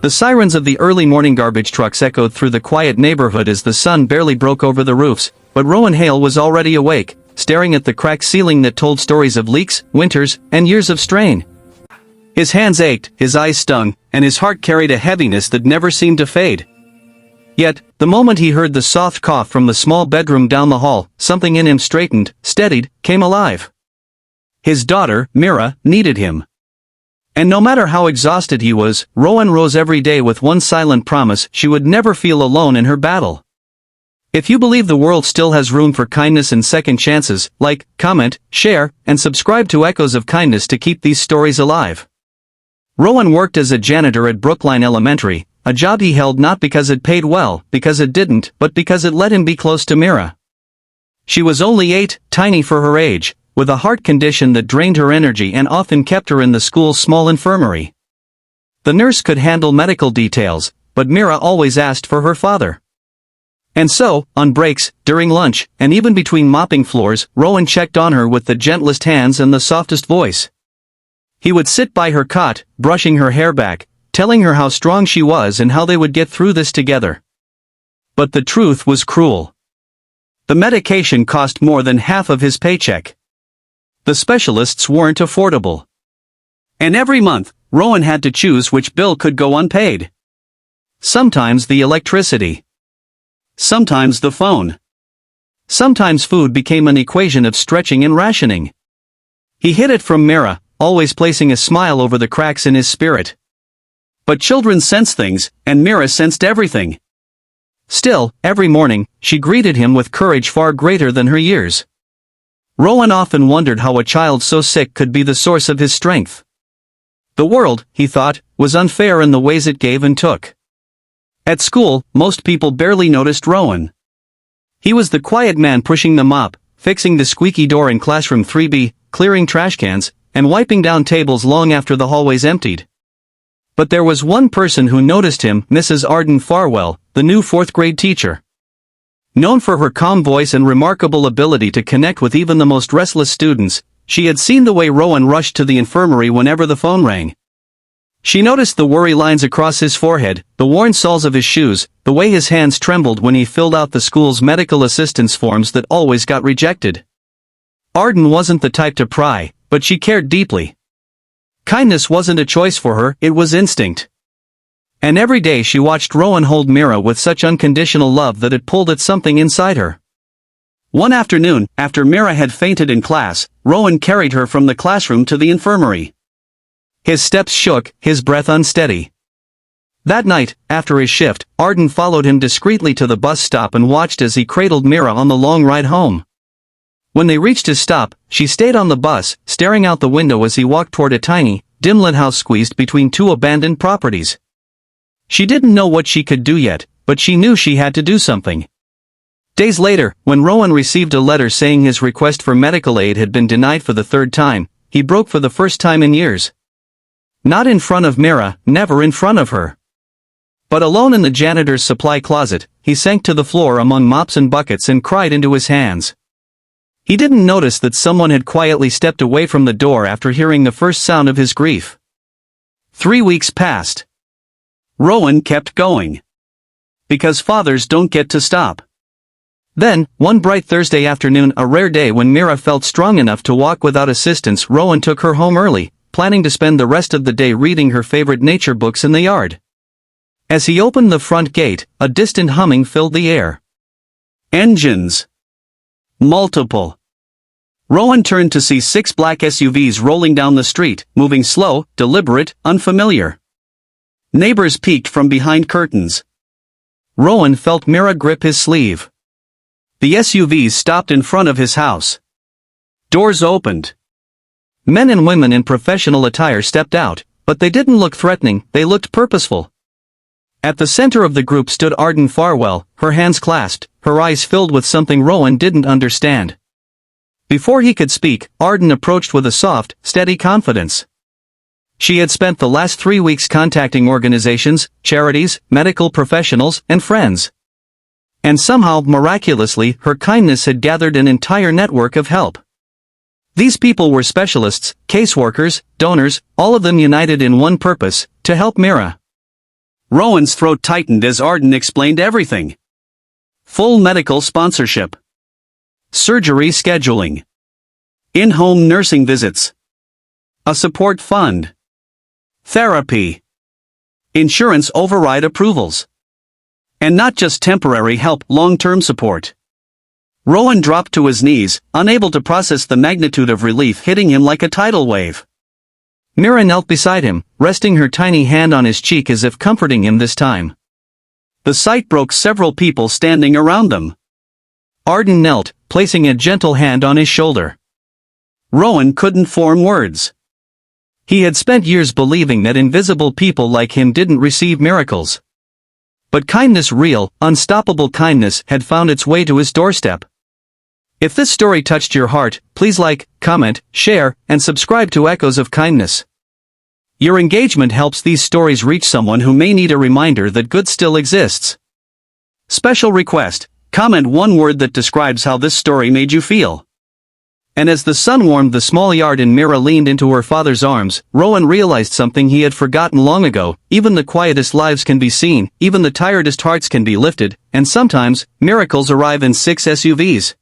The sirens of the early morning garbage trucks echoed through the quiet neighborhood as the sun barely broke over the roofs, but Rowan Hale was already awake, staring at the cracked ceiling that told stories of leaks, winters, and years of strain. His hands ached, his eyes stung, and his heart carried a heaviness that never seemed to fade. Yet, the moment he heard the soft cough from the small bedroom down the hall, something in him straightened, steadied, came alive. His daughter, Mira, needed him. And no matter how exhausted he was, Rowan rose every day with one silent promise: she would never feel alone in her battle. If you believe the world still has room for kindness and second chances, like, comment, share, and subscribe to Echoes of Kindness to keep these stories alive. Rowan worked as a janitor at Brookline Elementary, a job he held not because it paid well, because it didn't, but because it let him be close to Mira. She was only 8, tiny for her age, with a heart condition that drained her energy and often kept her in the school's small infirmary. The nurse could handle medical details, but Mira always asked for her father. And so, on breaks, during lunch, and even between mopping floors, Rowan checked on her with the gentlest hands and the softest voice. He would sit by her cot, brushing her hair back, telling her how strong she was and how they would get through this together. But the truth was cruel. The medication cost more than half of his paycheck. The specialists weren't affordable. And every month, Rowan had to choose which bill could go unpaid. Sometimes the electricity. Sometimes the phone. Sometimes food became an equation of stretching and rationing. He hid it from Mira, always placing a smile over the cracks in his spirit. But children sense things, and Mira sensed everything. Still, every morning, she greeted him with courage far greater than her years. Rowan often wondered how a child so sick could be the source of his strength. The world, he thought, was unfair in the ways it gave and took. At school, most people barely noticed Rowan. He was the quiet man pushing the mop, fixing the squeaky door in classroom 3B, clearing trash cans, and wiping down tables long after the hallways emptied. But there was one person who noticed him: Mrs. Arden Farwell, the new 4th-grade teacher. Known for her calm voice and remarkable ability to connect with even the most restless students, she had seen the way Rowan rushed to the infirmary whenever the phone rang. She noticed the worry lines across his forehead, the worn soles of his shoes, the way his hands trembled when he filled out the school's medical assistance forms that always got rejected. Arden wasn't the type to pry, but she cared deeply. Kindness wasn't a choice for her, it was instinct. And every day she watched Rowan hold Mira with such unconditional love that it pulled at something inside her. One afternoon, after Mira had fainted in class, Rowan carried her from the classroom to the infirmary. His steps shook, his breath unsteady. That night, after his shift, Arden followed him discreetly to the bus stop and watched as he cradled Mira on the long ride home. When they reached his stop, she stayed on the bus, staring out the window as he walked toward a tiny, dim-lit house squeezed between 2 abandoned properties. She didn't know what she could do yet, but she knew she had to do something. Days later, when Rowan received a letter saying his request for medical aid had been denied for the 3rd time, he broke for the first time in years. Not in front of Mira, never in front of her. But alone in the janitor's supply closet, he sank to the floor among mops and buckets and cried into his hands. He didn't notice that someone had quietly stepped away from the door after hearing the first sound of his grief. 3 weeks passed. Rowan kept going. Because fathers don't get to stop. Then, one bright Thursday afternoon, a rare day when Mira felt strong enough to walk without assistance, Rowan took her home early, planning to spend the rest of the day reading her favorite nature books in the yard. As he opened the front gate, a distant humming filled the air. Engines. Multiple. Rowan turned to see 6 black SUVs rolling down the street, moving slow, deliberate, unfamiliar. Neighbors peeked from behind curtains. Rowan felt Mira grip his sleeve. The SUVs stopped in front of his house. Doors opened. Men and women in professional attire stepped out, but they didn't look threatening, they looked purposeful. At the center of the group stood Arden Farwell, her hands clasped, her eyes filled with something Rowan didn't understand. Before he could speak, Arden approached with a soft, steady confidence. She had spent the last 3 weeks contacting organizations, charities, medical professionals, and friends. And somehow, miraculously, her kindness had gathered an entire network of help. These people were specialists, caseworkers, donors, all of them united in one purpose: to help Mira. Rowan's throat tightened as Arden explained everything. Full medical sponsorship. Surgery scheduling. In-home nursing visits. A support fund. Therapy. Insurance override approvals. And not just temporary help, long-term support. Rowan dropped to his knees, unable to process the magnitude of relief hitting him like a tidal wave. Mira knelt beside him, resting her tiny hand on his cheek as if comforting him this time. The sight broke several people standing around them. Arden knelt, placing a gentle hand on his shoulder. Rowan couldn't form words. He had spent years believing that invisible people like him didn't receive miracles. But kindness, real, unstoppable kindness, had found its way to his doorstep. If this story touched your heart, please like, comment, share, and subscribe to Echoes of Kindness. Your engagement helps these stories reach someone who may need a reminder that good still exists. Special request: comment one word that describes how this story made you feel. And as the sun warmed the small yard and Mira leaned into her father's arms, Rowan realized something he had forgotten long ago: even the quietest lives can be seen, even the tiredest hearts can be lifted, and sometimes, miracles arrive in 6 SUVs.